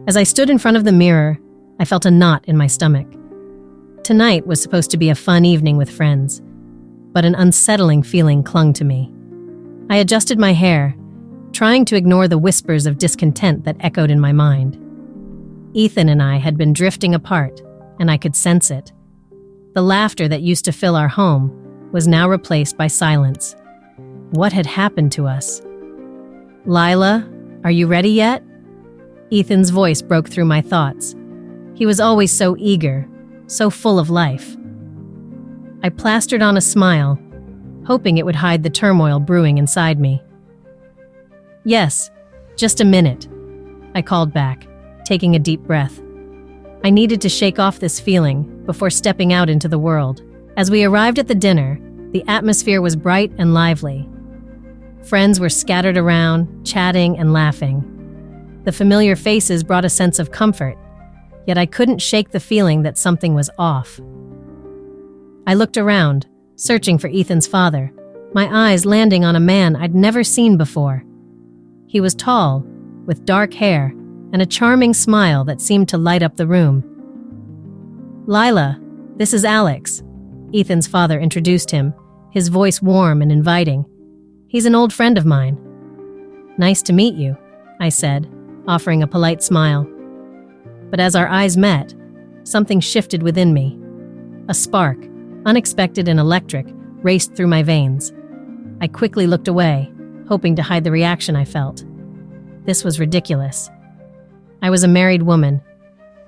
As I stood in front of the mirror, I felt a knot in my stomach. Tonight was supposed to be a fun evening with friends, but an unsettling feeling clung to me. I adjusted my hair, trying to ignore the whispers of discontent that echoed in my mind. Ethan and I had been drifting apart, and I could sense it. The laughter that used to fill our home was now replaced by silence. What had happened to us? "Lila, are you ready yet?" Ethan's voice broke through my thoughts. He was always so eager, so full of life. I plastered on a smile, hoping it would hide the turmoil brewing inside me. "Yes, just a minute," I called back, taking a deep breath. I needed to shake off this feeling before stepping out into the world. As we arrived at the dinner, the atmosphere was bright and lively. Friends were scattered around, chatting and laughing. The familiar faces brought a sense of comfort, yet I couldn't shake the feeling that something was off. I looked around, searching for Ethan's father, my eyes landing on a man I'd never seen before. He was tall, with dark hair, and a charming smile that seemed to light up the room. "Lila, this is Alex," Ethan's father introduced him, his voice warm and inviting. "He's an old friend of mine." "Nice to meet you," I said, offering a polite smile. But as our eyes met, something shifted within me. A spark, unexpected and electric, raced through my veins. I quickly looked away, hoping to hide the reaction I felt. This was ridiculous. I was a married woman,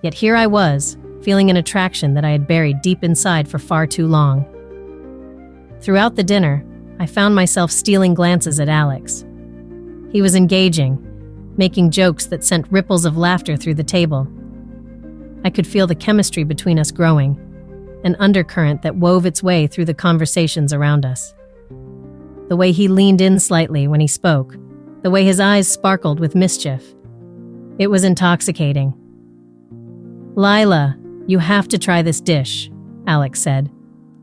yet here I was, feeling an attraction that I had buried deep inside for far too long. Throughout the dinner, I found myself stealing glances at Alex. He was engaging, making jokes that sent ripples of laughter through the table. I could feel the chemistry between us growing, an undercurrent that wove its way through the conversations around us. The way he leaned in slightly when he spoke, the way his eyes sparkled with mischief. It was intoxicating. "Lila, you have to try this dish," Alex said,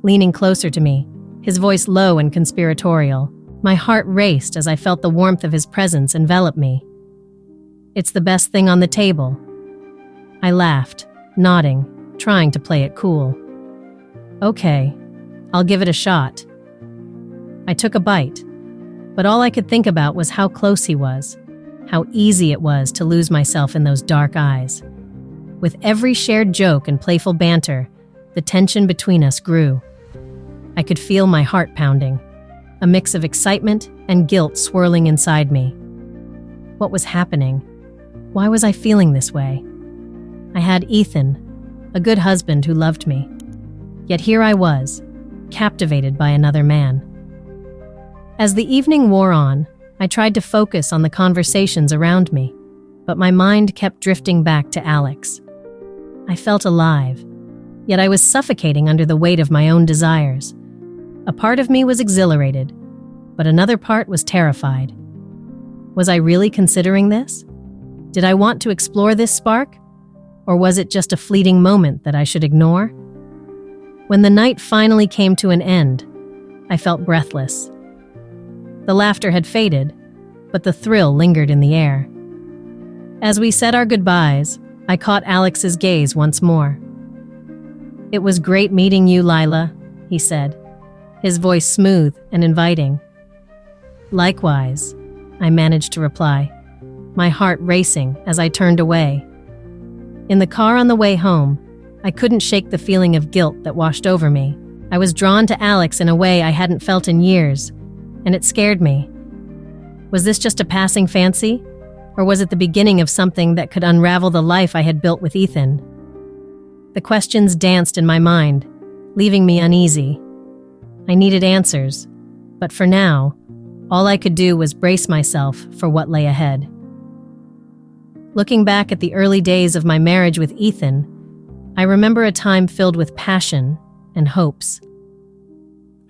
leaning closer to me, his voice low and conspiratorial. My heart raced as I felt the warmth of his presence envelop me. "It's the best thing on the table." I laughed, nodding, trying to play it cool. "Okay, I'll give it a shot." I took a bite, but all I could think about was how close he was, how easy it was to lose myself in those dark eyes. With every shared joke and playful banter, the tension between us grew. I could feel my heart pounding, a mix of excitement and guilt swirling inside me. What was happening? Why was I feeling this way? I had Ethan, a good husband who loved me. Yet here I was, captivated by another man. As the evening wore on, I tried to focus on the conversations around me, but my mind kept drifting back to Alex. I felt alive, yet I was suffocating under the weight of my own desires. A part of me was exhilarated, but another part was terrified. Was I really considering this? Did I want to explore this spark? Or was it just a fleeting moment that I should ignore? When the night finally came to an end, I felt breathless. The laughter had faded, but the thrill lingered in the air. As we said our goodbyes, I caught Alex's gaze once more. "It was great meeting you, Lila," he said, his voice smooth and inviting. "Likewise," I managed to reply, my heart racing as I turned away. In the car on the way home, I couldn't shake the feeling of guilt that washed over me. I was drawn to Alex in a way I hadn't felt in years, and it scared me. Was this just a passing fancy? Or was it the beginning of something that could unravel the life I had built with Ethan? The questions danced in my mind, leaving me uneasy. I needed answers, but for now, all I could do was brace myself for what lay ahead. Looking back at the early days of my marriage with Ethan, I remember a time filled with passion and hopes.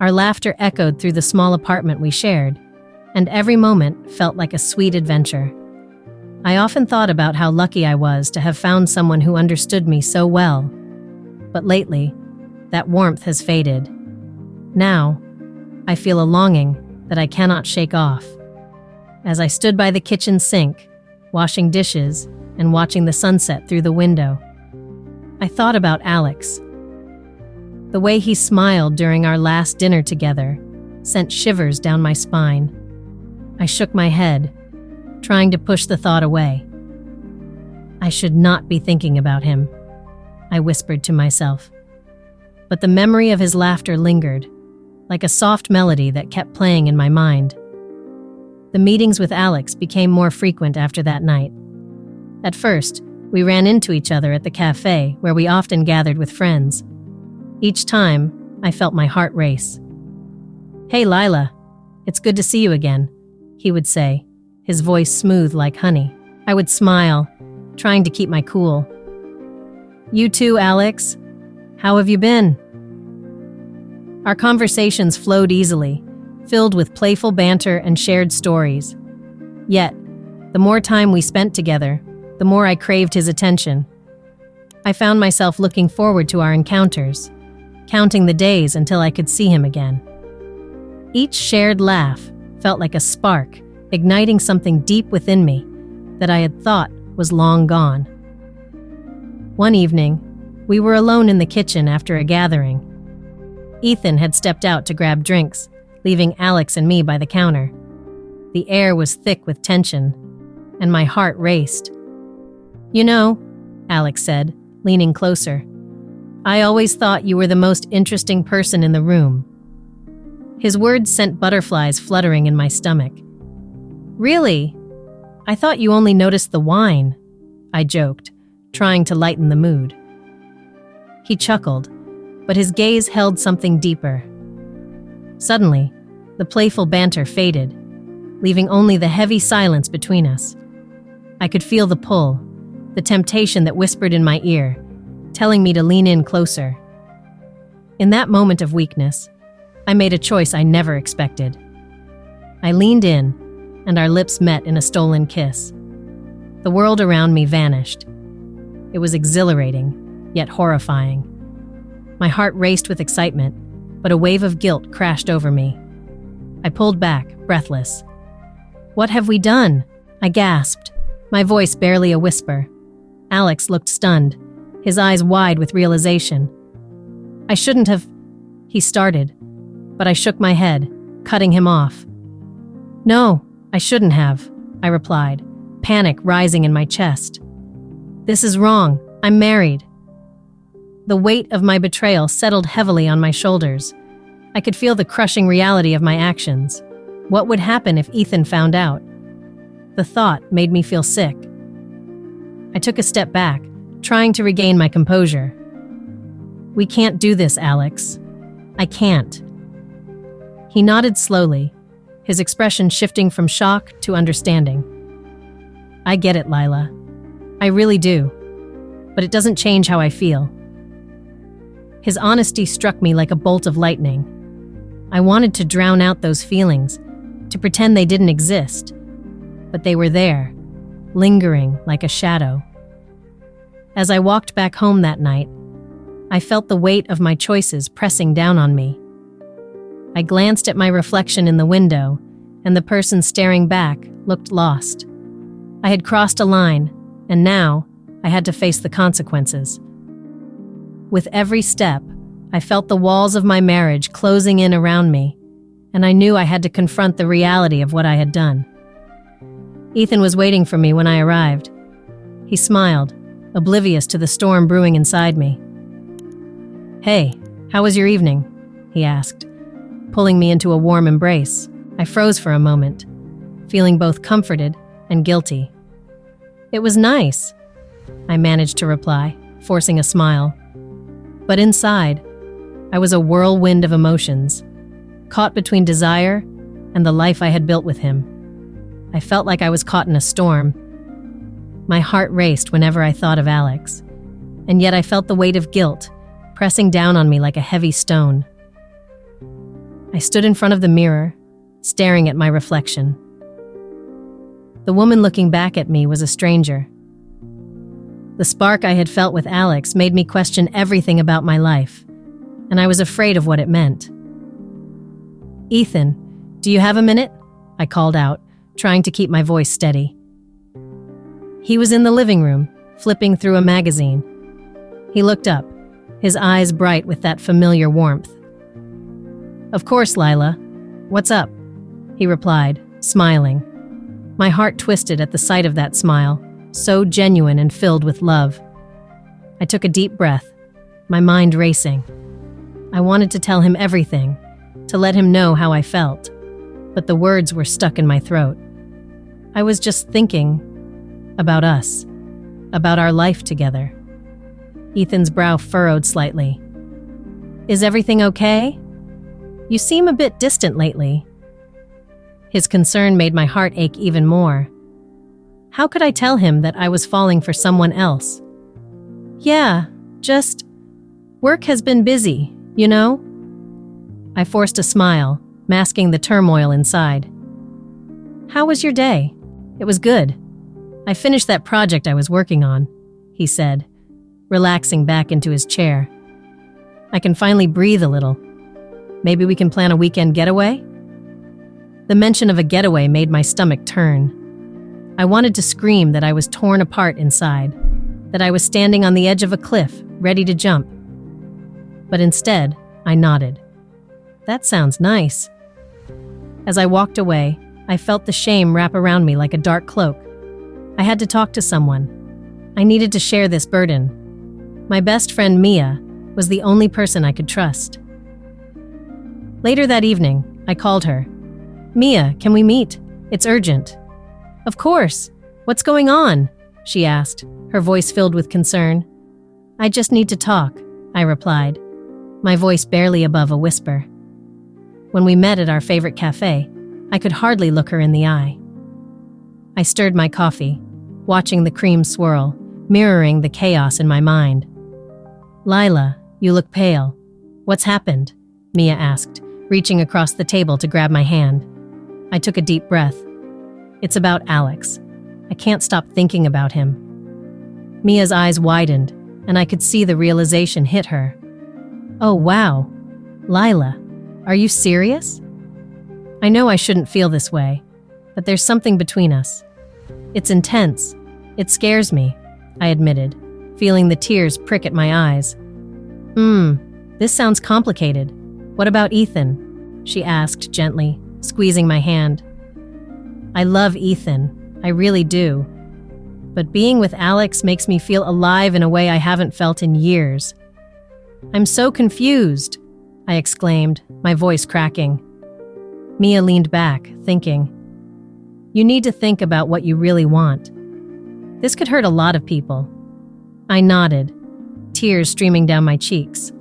Our laughter echoed through the small apartment we shared, and every moment felt like a sweet adventure. I often thought about how lucky I was to have found someone who understood me so well. But lately, that warmth has faded. Now, I feel a longing that I cannot shake off. As I stood by the kitchen sink, washing dishes, and watching the sunset through the window. I thought about Alex. The way he smiled during our last dinner together sent shivers down my spine. I shook my head, trying to push the thought away. I should not be thinking about him, I whispered to myself. But the memory of his laughter lingered, like a soft melody that kept playing in my mind. The meetings with Alex became more frequent after that night. At first, we ran into each other at the cafe where we often gathered with friends. Each time, I felt my heart race. "Hey, Lila, it's good to see you again," he would say, his voice smooth like honey. I would smile, trying to keep my cool. "You too, Alex. How have you been?" Our conversations flowed easily, filled with playful banter and shared stories. Yet, the more time we spent together, the more I craved his attention. I found myself looking forward to our encounters, counting the days until I could see him again. Each shared laugh felt like a spark, igniting something deep within me that I had thought was long gone. One evening, we were alone in the kitchen after a gathering. Ethan had stepped out to grab drinks, leaving Alex and me by the counter. The air was thick with tension, and my heart raced. "You know," Alex said, leaning closer, "I always thought you were the most interesting person in the room." His words sent butterflies fluttering in my stomach. "Really? I thought you only noticed the wine," I joked, trying to lighten the mood. He chuckled, but his gaze held something deeper. Suddenly, the playful banter faded, leaving only the heavy silence between us. I could feel the pull, the temptation that whispered in my ear, telling me to lean in closer. In that moment of weakness, I made a choice I never expected. I leaned in, and our lips met in a stolen kiss. The world around me vanished. It was exhilarating, yet horrifying. My heart raced with excitement, but a wave of guilt crashed over me. I pulled back, breathless. "What have we done?" I gasped, my voice barely a whisper. Alex looked stunned, his eyes wide with realization. "I shouldn't have," he started, but I shook my head, cutting him off. "No, I shouldn't have," I replied, panic rising in my chest. "This is wrong. I'm married." The weight of my betrayal settled heavily on my shoulders. I could feel the crushing reality of my actions. What would happen if Ethan found out? The thought made me feel sick. I took a step back, trying to regain my composure. "We can't do this, Alex. I can't." He nodded slowly, his expression shifting from shock to understanding. "I get it, Lila. I really do. But it doesn't change how I feel." His honesty struck me like a bolt of lightning. I wanted to drown out those feelings, to pretend they didn't exist. But they were there, lingering like a shadow. As I walked back home that night, I felt the weight of my choices pressing down on me. I glanced at my reflection in the window, and the person staring back looked lost. I had crossed a line, and now I had to face the consequences. With every step, I felt the walls of my marriage closing in around me, and I knew I had to confront the reality of what I had done. Ethan was waiting for me when I arrived. He smiled, oblivious to the storm brewing inside me. "Hey, how was your evening?" he asked, pulling me into a warm embrace. I froze for a moment, feeling both comforted and guilty. "It was nice," I managed to reply, forcing a smile. But inside, I was a whirlwind of emotions, caught between desire and the life I had built with him. I felt like I was caught in a storm. My heart raced whenever I thought of Alex, and yet I felt the weight of guilt pressing down on me like a heavy stone. I stood in front of the mirror, staring at my reflection. The woman looking back at me was a stranger. The spark I had felt with Alex made me question everything about my life, and I was afraid of what it meant. "Ethan, do you have a minute?" I called out, trying to keep my voice steady. He was in the living room, flipping through a magazine. He looked up, his eyes bright with that familiar warmth. "Of course, Lila. What's up?" he replied, smiling. My heart twisted at the sight of that smile, so genuine and filled with love. I took a deep breath, my mind racing. I wanted to tell him everything, to let him know how I felt, but the words were stuck in my throat. I was just thinking about us, about our life together. Ethan's brow furrowed slightly. "Is everything okay? You seem a bit distant lately." His concern made my heart ache even more. How could I tell him that I was falling for someone else? "Yeah, just work has been busy, you know?" I forced a smile, masking the turmoil inside. "How was your day?" "It was good. I finished that project I was working on," he said, relaxing back into his chair. "I can finally breathe a little. Maybe we can plan a weekend getaway?" The mention of a getaway made my stomach turn. I wanted to scream that I was torn apart inside, that I was standing on the edge of a cliff, ready to jump. But instead, I nodded. "That sounds nice." As I walked away, I felt the shame wrap around me like a dark cloak. I had to talk to someone. I needed to share this burden. My best friend Mia was the only person I could trust. Later that evening, I called her. "Mia, can we meet? It's urgent." "Of course. What's going on?" she asked, her voice filled with concern. "I just need to talk," I replied, my voice barely above a whisper. When we met at our favorite cafe, I could hardly look her in the eye. I stirred my coffee, watching the cream swirl, mirroring the chaos in my mind. "Lila, you look pale. What's happened?" Mia asked, reaching across the table to grab my hand. I took a deep breath. "It's about Alex. I can't stop thinking about him." Mia's eyes widened, and I could see the realization hit her. "Oh, wow. Lila, are you serious?" "I know I shouldn't feel this way, but there's something between us. It's intense. It scares me," I admitted, feeling the tears prick at my eyes. This sounds complicated. What about Ethan?" she asked gently, squeezing my hand. "I love Ethan. I really do. But being with Alex makes me feel alive in a way I haven't felt in years." "I'm so confused," I exclaimed, my voice cracking. Mia leaned back, thinking. "You need to think about what you really want. This could hurt a lot of people." I nodded, tears streaming down my cheeks.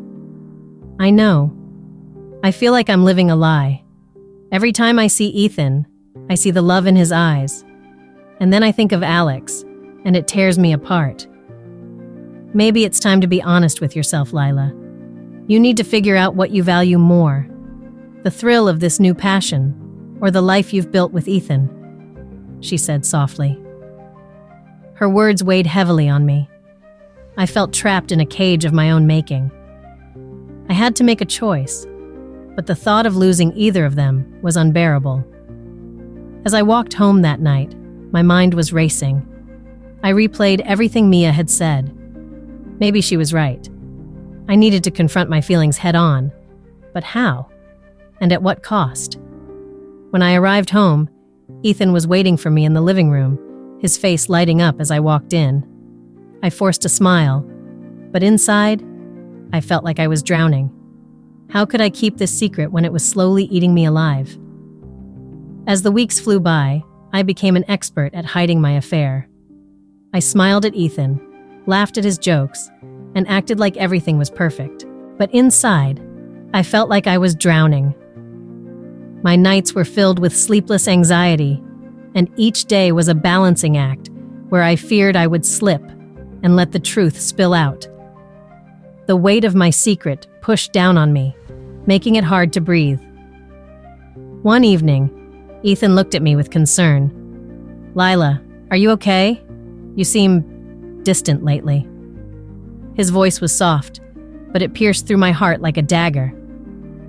"I know. I feel like I'm living a lie. Every time I see Ethan, I see the love in his eyes. And then I think of Alex, and it tears me apart. Maybe it's time to be honest with yourself, Lila. You need to figure out what you value more. The thrill of this new passion, or the life you've built with Ethan," she said softly. Her words weighed heavily on me. I felt trapped in a cage of my own making. I had to make a choice, but the thought of losing either of them was unbearable. As I walked home that night, my mind was racing. I replayed everything Mia had said. Maybe she was right. I needed to confront my feelings head-on. But how? And at what cost? When I arrived home, Ethan was waiting for me in the living room, his face lighting up as I walked in. I forced a smile, but inside, I felt like I was drowning. How could I keep this secret when it was slowly eating me alive? As the weeks flew by, I became an expert at hiding my affair. I smiled at Ethan, laughed at his jokes, and acted like everything was perfect. But inside, I felt like I was drowning. My nights were filled with sleepless anxiety, and each day was a balancing act where I feared I would slip and let the truth spill out. The weight of my secret pushed down on me, making it hard to breathe. One evening, Ethan looked at me with concern. "Lila, are you okay? You seem distant lately." His voice was soft, but it pierced through my heart like a dagger.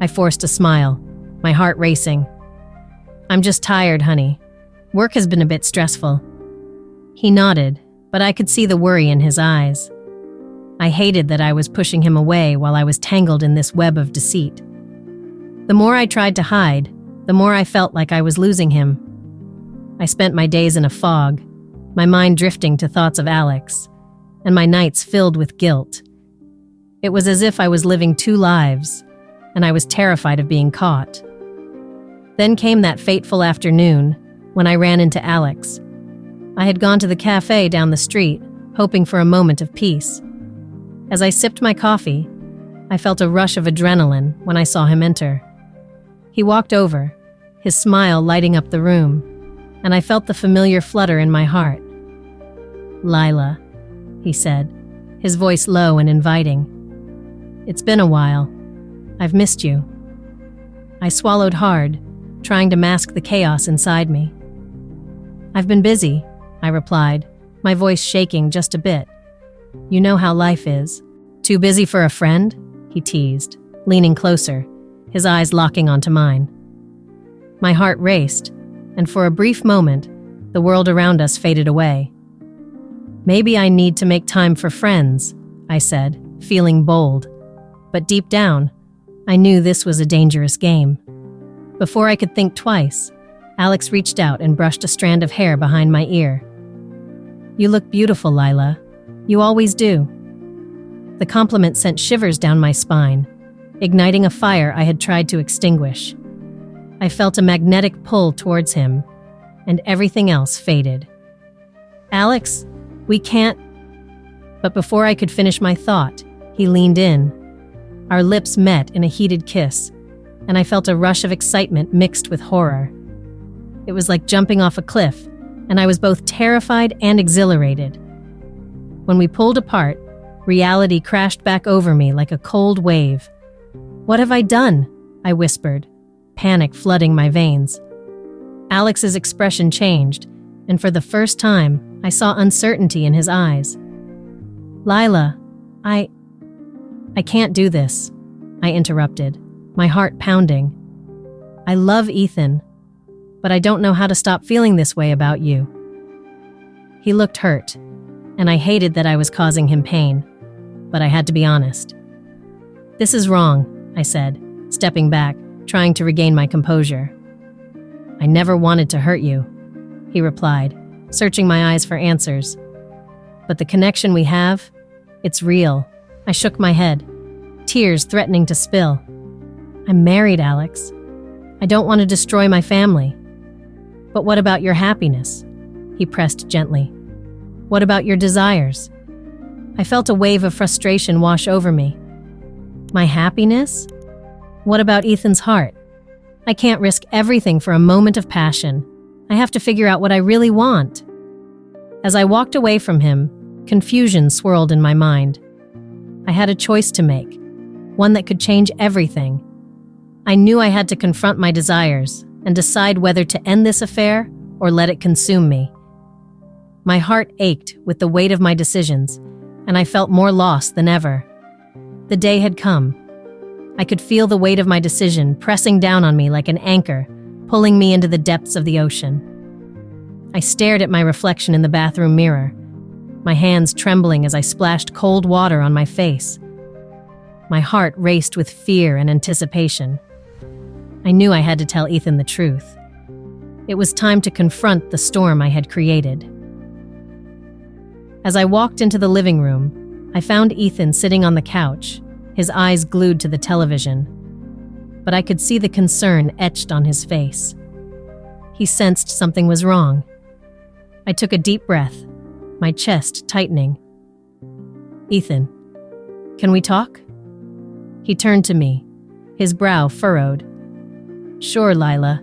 I forced a smile, my heart racing. "I'm just tired, honey. Work has been a bit stressful." He nodded, but I could see the worry in his eyes. I hated that I was pushing him away while I was tangled in this web of deceit. The more I tried to hide, the more I felt like I was losing him. I spent my days in a fog, my mind drifting to thoughts of Alex, and my nights filled with guilt. It was as if I was living two lives, and I was terrified of being caught. Then came that fateful afternoon when I ran into Alex. I had gone to the cafe down the street, hoping for a moment of peace. As I sipped my coffee, I felt a rush of adrenaline when I saw him enter. He walked over, his smile lighting up the room, and I felt the familiar flutter in my heart. "Lila," he said, his voice low and inviting. "It's been a while. I've missed you." I swallowed hard, trying to mask the chaos inside me. "I've been busy," I replied, my voice shaking just a bit. "You know how life is." "Too busy for a friend?" he teased, leaning closer, his eyes locking onto mine. My heart raced, and for a brief moment, the world around us faded away. "Maybe I need to make time for friends," I said, feeling bold. But deep down, I knew this was a dangerous game. Before I could think twice, Alex reached out and brushed a strand of hair behind my ear. "You look beautiful, Lila. You always do." The compliment sent shivers down my spine, igniting a fire I had tried to extinguish. I felt a magnetic pull towards him, and everything else faded. "Alex, we can't..." But before I could finish my thought, he leaned in. Our lips met in a heated kiss, and I felt a rush of excitement mixed with horror. It was like jumping off a cliff, and I was both terrified and exhilarated. When we pulled apart, reality crashed back over me like a cold wave. "What have I done?" I whispered, panic flooding my veins. Alex's expression changed, and for the first time, I saw uncertainty in his eyes. "Lila, I can't do this," I interrupted, my heart pounding. "I love Ethan, but I don't know how to stop feeling this way about you." He looked hurt, and I hated that I was causing him pain, but I had to be honest. "This is wrong," I said, stepping back, trying to regain my composure. "I never wanted to hurt you," he replied, searching my eyes for answers. "But the connection we have, it's real." I shook my head, tears threatening to spill. "I'm married, Alex. I don't want to destroy my family." "But what about your happiness?" He pressed gently. "What about your desires?" I felt a wave of frustration wash over me. "My happiness? What about Ethan's heart? I can't risk everything for a moment of passion. I have to figure out what I really want." As I walked away from him, confusion swirled in my mind. I had a choice to make, one that could change everything. I knew I had to confront my desires and decide whether to end this affair or let it consume me. My heart ached with the weight of my decisions, and I felt more lost than ever. The day had come. I could feel the weight of my decision pressing down on me like an anchor, pulling me into the depths of the ocean. I stared at my reflection in the bathroom mirror, my hands trembling as I splashed cold water on my face. My heart raced with fear and anticipation. I knew I had to tell Ethan the truth. It was time to confront the storm I had created. As I walked into the living room, I found Ethan sitting on the couch, his eyes glued to the television. But I could see the concern etched on his face. He sensed something was wrong. I took a deep breath, my chest tightening. "Ethan, can we talk?" He turned to me, his brow furrowed. "Sure, Lila.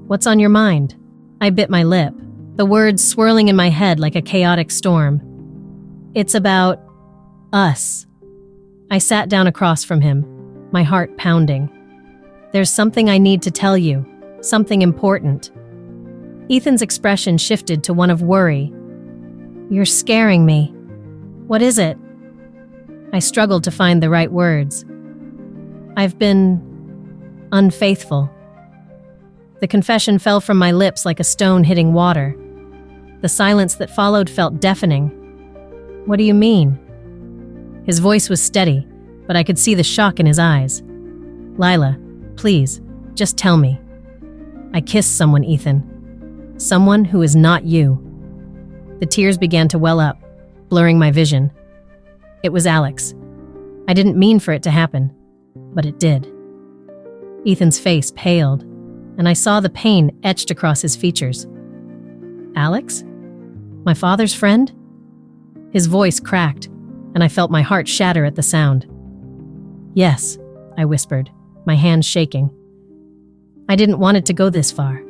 What's on your mind?" I bit my lip, the words swirling in my head like a chaotic storm. "It's about us." I sat down across from him, my heart pounding. "There's something I need to tell you, something important." Ethan's expression shifted to one of worry. "You're scaring me. What is it?" I struggled to find the right words. "I've been unfaithful." The confession fell from my lips like a stone hitting water. The silence that followed felt deafening, What do you mean? His voice was steady, but I could see the shock in his eyes. Lila, please, just tell me. I kissed someone, Ethan. Someone who is not you. The tears began to well up, blurring my vision. It was Alex. I didn't mean for it to happen, but it did. Ethan's face paled, and I saw the pain etched across his features. Alex? My father's friend? His voice cracked, and I felt my heart shatter at the sound. Yes, I whispered, my hands shaking. I didn't want it to go this far,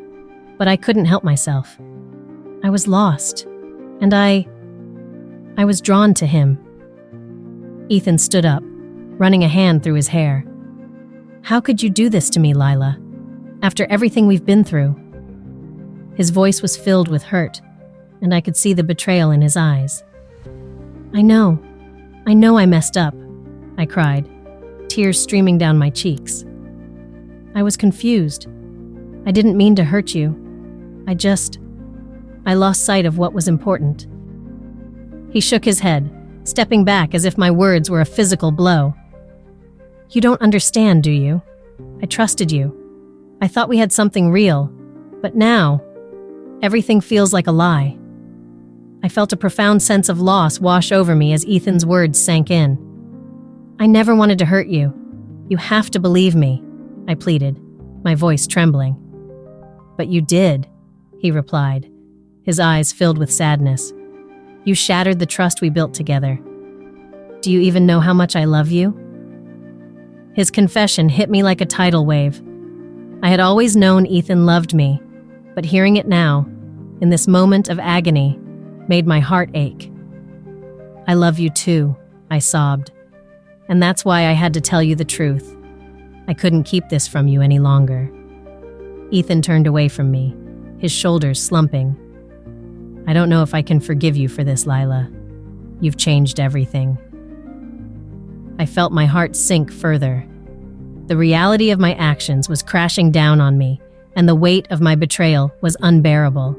but I couldn't help myself. I was lost, and I was drawn to him. Ethan stood up, running a hand through his hair. How could you do this to me, Lila? After everything we've been through? His voice was filled with hurt, and I could see the betrayal in his eyes. I know I messed up, I cried, tears streaming down my cheeks. I was confused. I didn't mean to hurt you. I lost sight of what was important. He shook his head, stepping back as if my words were a physical blow. You don't understand, do you? I trusted you. I thought we had something real, but now, everything feels like a lie. I felt a profound sense of loss wash over me as Ethan's words sank in. I never wanted to hurt you. You have to believe me, I pleaded, my voice trembling. But you did, he replied, his eyes filled with sadness. You shattered the trust we built together. Do you even know how much I love you? His confession hit me like a tidal wave. I had always known Ethan loved me, but hearing it now, in this moment of agony, made my heart ache. I love you too, I sobbed. And that's why I had to tell you the truth. I couldn't keep this from you any longer. Ethan turned away from me, his shoulders slumping. I don't know if I can forgive you for this, Lila. You've changed everything. I felt my heart sink further. The reality of my actions was crashing down on me, and the weight of my betrayal was unbearable.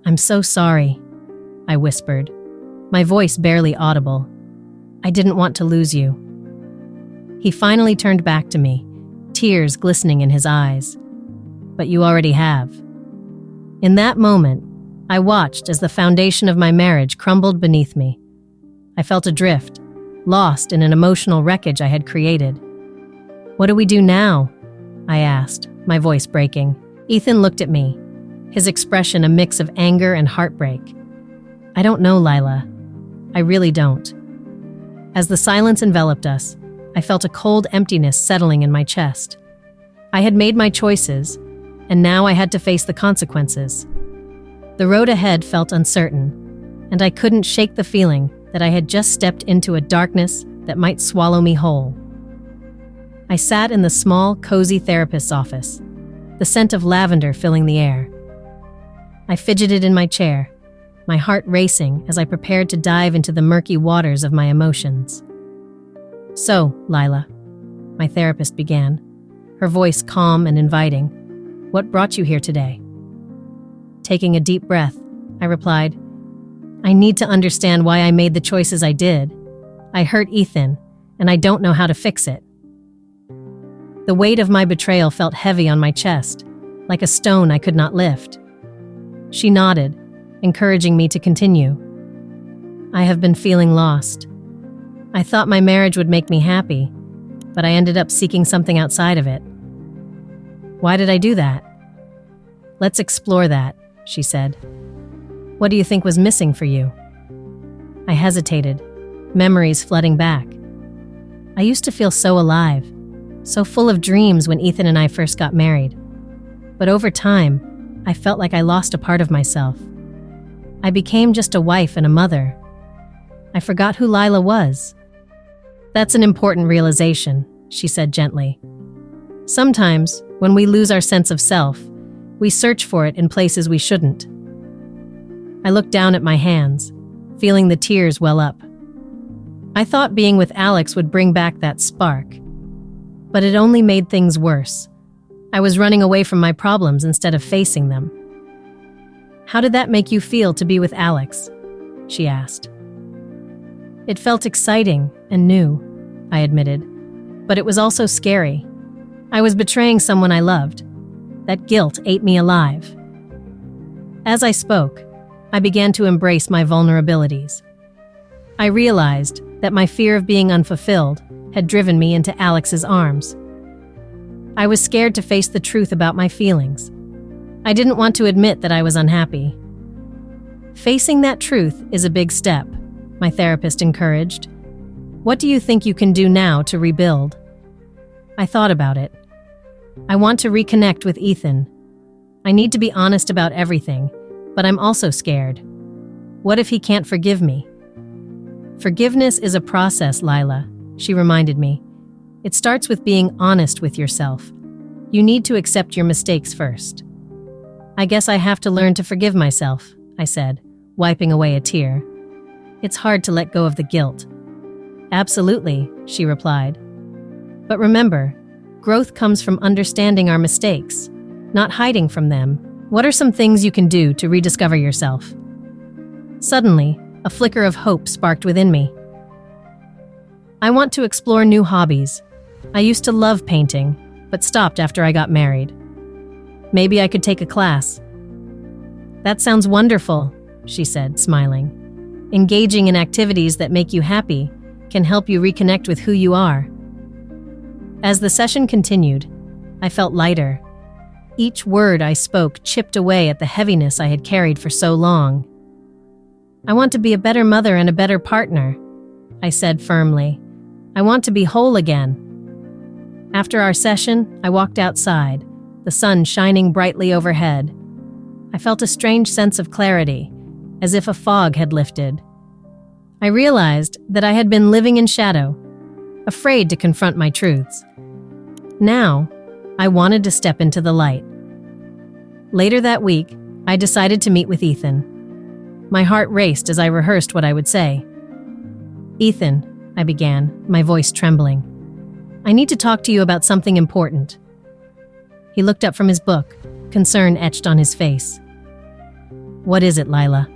I'm so sorry, I whispered, my voice barely audible. I didn't want to lose you. He finally turned back to me, tears glistening in his eyes. But you already have. In that moment, I watched as the foundation of my marriage crumbled beneath me. I felt adrift, lost in an emotional wreckage I had created. What do we do now? I asked, my voice breaking. Ethan looked at me, his expression a mix of anger and heartbreak. I don't know, Lila. I really don't. As the silence enveloped us, I felt a cold emptiness settling in my chest. I had made my choices, and now I had to face the consequences. The road ahead felt uncertain, and I couldn't shake the feeling that I had just stepped into a darkness that might swallow me whole. I sat in the small, cozy therapist's office, the scent of lavender filling the air. I fidgeted in my chair, my heart racing as I prepared to dive into the murky waters of my emotions. So, Lila, my therapist began, her voice calm and inviting, what brought you here today? Taking a deep breath, I replied, I need to understand why I made the choices I did. I hurt Ethan, and I don't know how to fix it. The weight of my betrayal felt heavy on my chest, like a stone I could not lift. She nodded, encouraging me to continue. I have been feeling lost. I thought my marriage would make me happy, but I ended up seeking something outside of it. Why did I do that? Let's explore that, she said. What do you think was missing for you? I hesitated, memories flooding back. I used to feel so alive, so full of dreams when Ethan and I first got married. But over time, I felt like I lost a part of myself. I became just a wife and a mother. I forgot who Lila was. That's an important realization, she said gently. Sometimes, when we lose our sense of self, we search for it in places we shouldn't. I looked down at my hands, feeling the tears well up. I thought being with Alex would bring back that spark, but it only made things worse. I was running away from my problems instead of facing them. How did that make you feel to be with Alex? She asked. It felt exciting and new, I admitted, but it was also scary. I was betraying someone I loved. That guilt ate me alive. As I spoke, I began to embrace my vulnerabilities. I realized that my fear of being unfulfilled had driven me into Alex's arms. I was scared to face the truth about my feelings. I didn't want to admit that I was unhappy. Facing that truth is a big step, my therapist encouraged. What do you think you can do now to rebuild? I thought about it. I want to reconnect with Ethan. I need to be honest about everything, but I'm also scared. What if he can't forgive me? Forgiveness is a process, Lila, she reminded me. It starts with being honest with yourself. You need to accept your mistakes first. I guess I have to learn to forgive myself, I said, wiping away a tear. It's hard to let go of the guilt. Absolutely, she replied. But remember, growth comes from understanding our mistakes, not hiding from them. What are some things you can do to rediscover yourself? Suddenly, a flicker of hope sparked within me. I want to explore new hobbies. I used to love painting, but stopped after I got married. Maybe I could take a class. That sounds wonderful, she said, smiling. Engaging in activities that make you happy can help you reconnect with who you are. As the session continued, I felt lighter. Each word I spoke chipped away at the heaviness I had carried for so long. I want to be a better mother and a better partner, I said firmly. I want to be whole again. After our session, I walked outside, the sun shining brightly overhead. I felt a strange sense of clarity, as if a fog had lifted. I realized that I had been living in shadow, afraid to confront my truths. Now, I wanted to step into the light. Later that week, I decided to meet with Ethan. My heart raced as I rehearsed what I would say. Ethan, I began, my voice trembling. I need to talk to you about something important. He looked up from his book, concern etched on his face. What is it, Lila?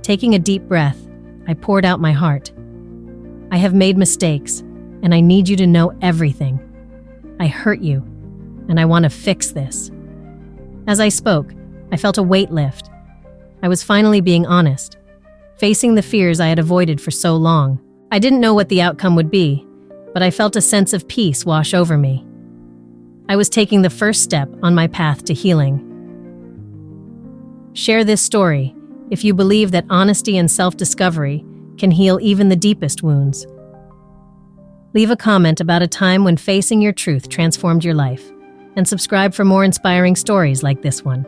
Taking a deep breath, I poured out my heart. I have made mistakes, and I need you to know everything. I hurt you, and I want to fix this. As I spoke, I felt a weight lift. I was finally being honest, facing the fears I had avoided for so long. I didn't know what the outcome would be, but I felt a sense of peace wash over me. I was taking the first step on my path to healing. Share this story if you believe that honesty and self-discovery can heal even the deepest wounds. Leave a comment about a time when facing your truth transformed your life, and subscribe for more inspiring stories like this one.